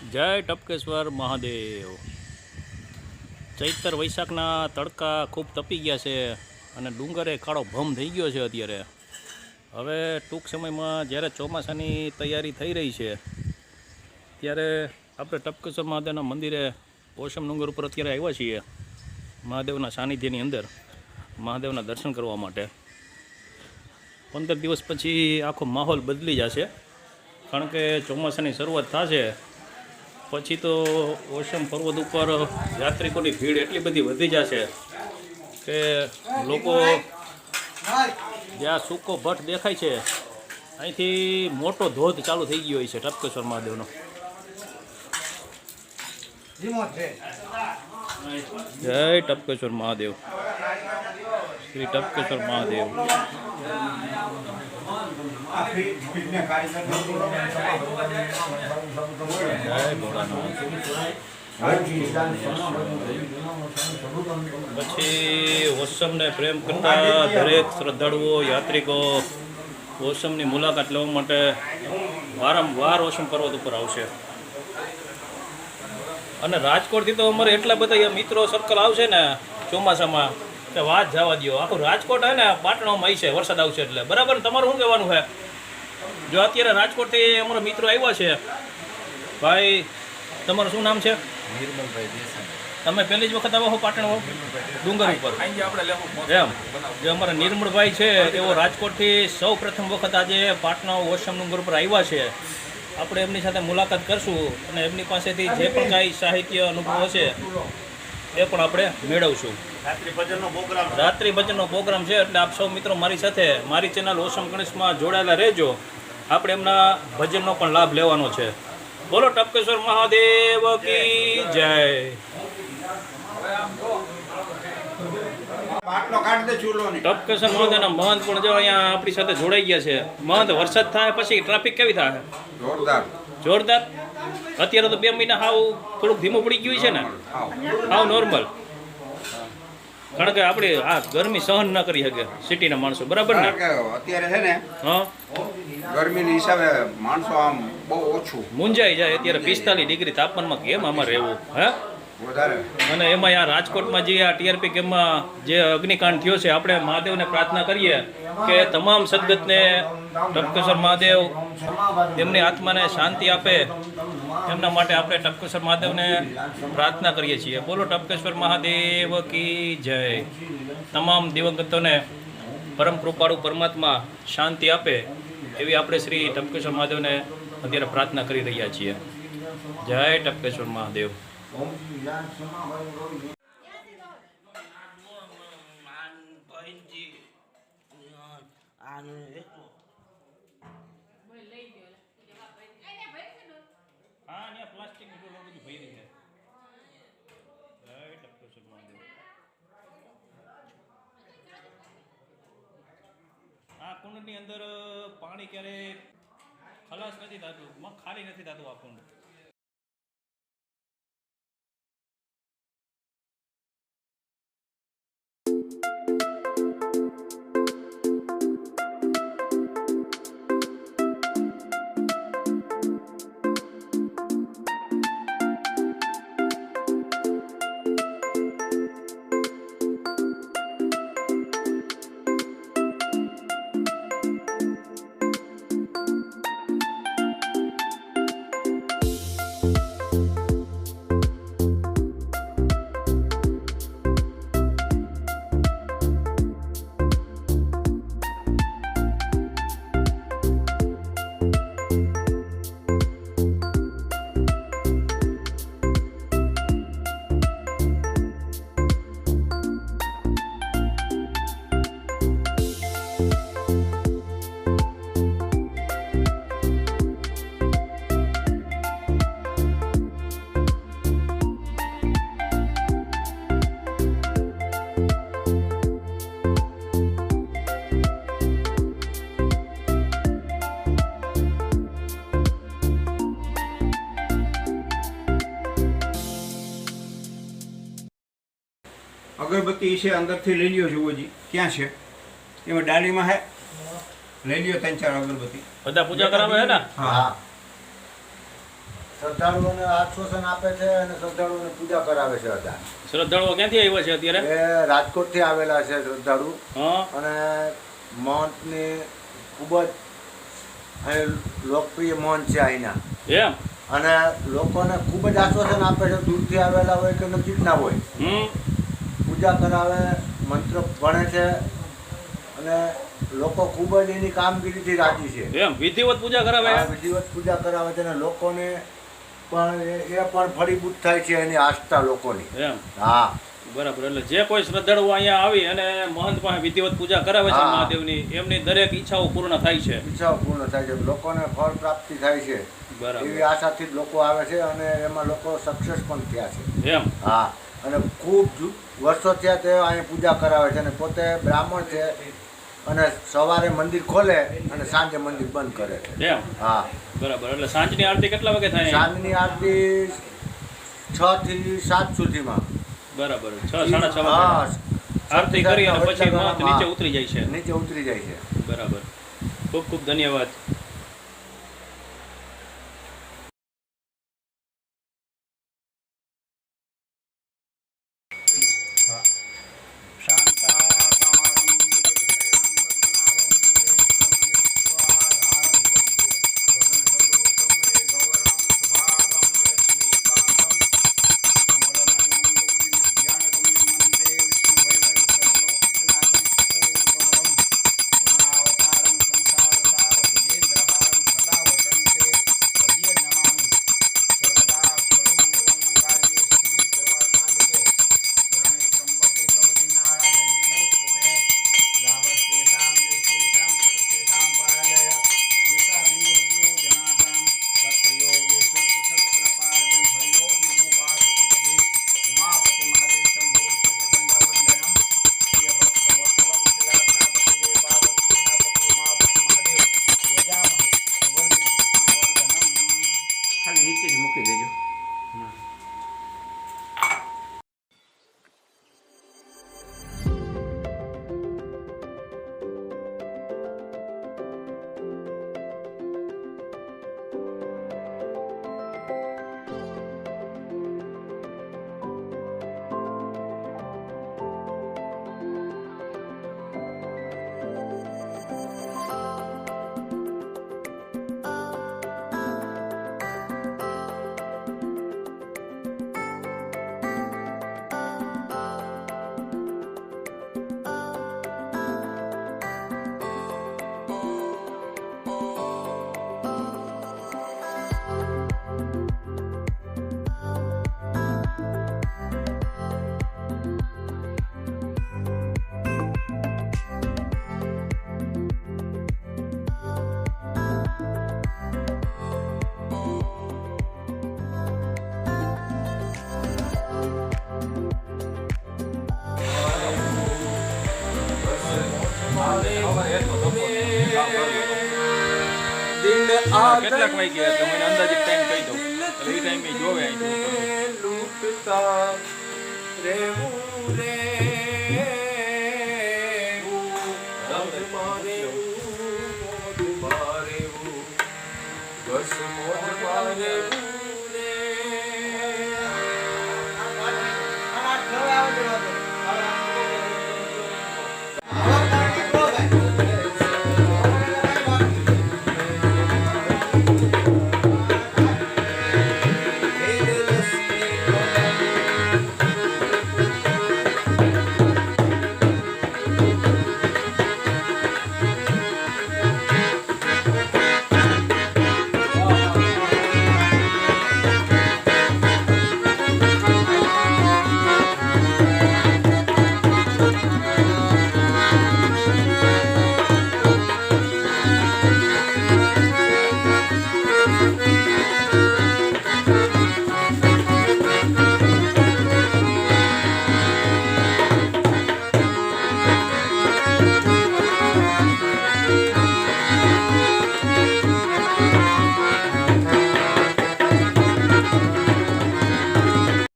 જય ટપકેશ્વર મહાદેવ। ચૈતર વૈશાખના તડકા ખૂબ તપી ગયા છે અને ડુંગરે કાળો ભમ થઈ ગયો છે અત્યારે। હવે ટૂંક સમયમાં જ્યારે ચોમાસાની તૈયારી થઈ રહી છે ત્યારે આપણે ટપકેશ્વર મહાદેવના મંદિરે ઓશમ ડુંગર ઉપર અત્યારે આવ્યા છીએ મહાદેવના સાનિધ્યની અંદર મહાદેવના દર્શન કરવા માટે। 15 દિવસ પછી આખો માહોલ બદલી જશે કારણ કે ચોમાસાની શરૂઆત થશે પછી તો ઓશમ પર્વત ઉપર યાત્રિકોની ભીડ એટલી બધી વધી જશે કે લોકો જ્યાં સૂકો ભટ્ટ દેખાય છે અહીંથી મોટો ધોધ ચાલુ થઈ ગયો હોય છે ટપકેશ્વર મહાદેવનો। જય ટપકેશ્વર મહાદેવ, શ્રી ટપકેશ્વર મહાદેવ। પછી ઓશમને પ્રેમ કરતા દરેક શ્રદ્ધાળુઓ યાત્રિકો ઓશમની મુલાકાત લેવા માટે વારંવાર ઓશમ પર્વત ઉપર આવશે। અને રાજકોટથી તો અમારે એટલા બધા મિત્રો સર્કલ આવશે ને ચોમાસામાં કે વાત જવા દો, આખું રાજકોટ હે ને પાટણમાં આવી છે વરસાદ આવશે એટલે બરાબર। તમારું શું કહેવાનું છે? જો અત્યારે રાજકોટથી અમારા મિત્રો આવ્યા છે, ભાઈ તમારું શું નામ છે? નિર્મલભાઈ દેસાઈ। તમે પહેલી જ વખત આવો છો પાટણ ડુંગર ઉપર? એમ જે અમારા નિર્મળભાઈ છે એવો રાજકોટથી સૌ પ્રથમ વખત આજે પાટણ ઓશમ ડુંગર ઉપર આવ્યા છે। આપણે એમની સાથે મુલાકાત કરશું અને એમની પાસેથી જે પણ કાંઈ સાહિત્ય અનુભવ હશે એ પણ આપણે મેળવશું। રાત્રિ ભજનનો પ્રોગ્રામ છે એટલે આપ સૌ મિત્રો મારી સાથે મારી ચેનલ ઓશમ ગણેશમાં જોડાયેલા રહેજો। આપણે એમના ભજનનો પણ લાભ લેવાનો છે। બોલો ટપકેશ્વર મહાદેવ કી જય। ટપકેશ્વર મહાદેવના મહંત પણ જો અહીંયા આપણી સાથે જોડાઈ ગયા છે। મહંત, વરસાદ થાય પછી ટ્રાફિક કેવી થાય? જોરદાર। અત્યારે તો 2 મહિના હાવ થોડુંક ધીમું પડી ગયું છે ને, હાવ નોર્મલ, કારણ કે આપણે આ ગરમી સહન ન કરી શકે સિટીના માણસો, બરાબર ને? અત્યારે છે ને હા, ગરમીની હિસાબે માણસો આમ બહુ ઓછું મુંજાઈ જાય। અત્યારે 45 ડિગ્રી તાપમાનમાં કેમ આમાં રહેવું હે? વધારે। અને એમાં આ રાજકોટમાં જે આ ટીઆરપી કેમ્પમાં જે અગ્નિકાંડ થયો છે, આપણે મહાદેવને પ્રાર્થના કરીએ કે તમામ સદગતને ટપકેશ્વર મહાદેવ તેમની આત્માને શાંતિ આપે, એમના માટે આપણે ટપકેશ્વર મહાદેવને પ્રાર્થના કરીએ છીએ। બોલો ટપકેશ્વર મહાદેવ કી જય। તમામ દિવંગતોને પરમ કૃપાળુ પરમાત્મા શાંતિ આપે એવી આપણે શ્રી ટપકેશ્વર મહાદેવને અત્યારે પ્રાર્થના કરી રહ્યા છીએ। જય ટપકેશ્વર મહાદેવ। આ કુંડની અંદર પાણી ક્યારે ખલાસ નથી થતું, ખાલી નથી થતું આ કુંડ। અગરબત્તી છે અંદરથી લઈ લ્યો જુઓજી ક્યાં છે, એમાં ડાળીમાં હે, લઈ લ્યો 3-4 અગરબત્તી। બધા પૂજા કરાવે હે ને? હા। શ્રદ્ધાળુઓને આશ્વાસન આપે છે અને શ્રદ્ધાળુઓને પૂજા કરાવે છે બધા. શ્રદ્ધાળુઓ ક્યાંથી આવ્યા છે અત્યારે? એ રાજકોટથી આવેલા છે શ્રદ્ધાળુ હા. અને મહંતની ખૂબ જ અહીં લોકપ્રિય મહંત છે અહીંના એમ? અને લોકોને ખૂબ જ આશ્વાસન આપે છે, દૂરથી આવેલા હોય કે નજીકના હોય. પૂજા કરાવે, મંત્ર ભણે છે અને લોકો ખૂબ જ એની કામગીરીથી રાજી છે. એમ વિધિવત પૂજા કરાવે? આ વિધિવત પૂજા કરાવે છે અને લોકોને પણ એ પણ ફળીભૂત થાય છે એની આસ્થા લોકોની. એમ? હા, બરાબર. એટલે જે કોઈ શ્રદ્ધાળુ અહીંયા આવી અને મહંત પાસે વિધિવત પૂજા કરાવે છે હા. મહાદેવની, એમની દરેક ઈચ્છાઓ પૂર્ણ થાય છે. ઈચ્છાઓ પૂર્ણ થાય છે, લોકોને ફળ પ્રાપ્તિ થાય છે બરાબર. એવી આશાથી જ લોકો આવે છે અને એમાં લોકો સક્સેસ પણ થયા છે. એમ? હા, અને ખૂબ વર્ષો થયા તે અહીંયા પૂજા કરાવે છે અને પોતે બ્રાહ્મણ છે અને સવારે મંદિર ખોલે અને સાંજે મંદિર બંધ કરે છે. એમ? હા, બરાબર. એટલે સાંજની આરતી કેટલા વાગે થાય? સાંજની આરતી 6 થી 7 સુધીમાં. બરાબર. 6 સાડા 6 હા, વાગે આરતી કરી અને પછી મહંત નીચે ઉતરી જાય છે. નીચે ઉતરી જાય છે. બરાબર. ખૂબ ખૂબ ધન્યવાદ. ખાલી નીચે જ મૂકી દેજો. કેટલાક વાગ્યા એટલે મને અંદાજિત ટાઈમ કહી દો, એટલે એ ટાઈમે જોવે અહીં લૂટતા રહેવું રે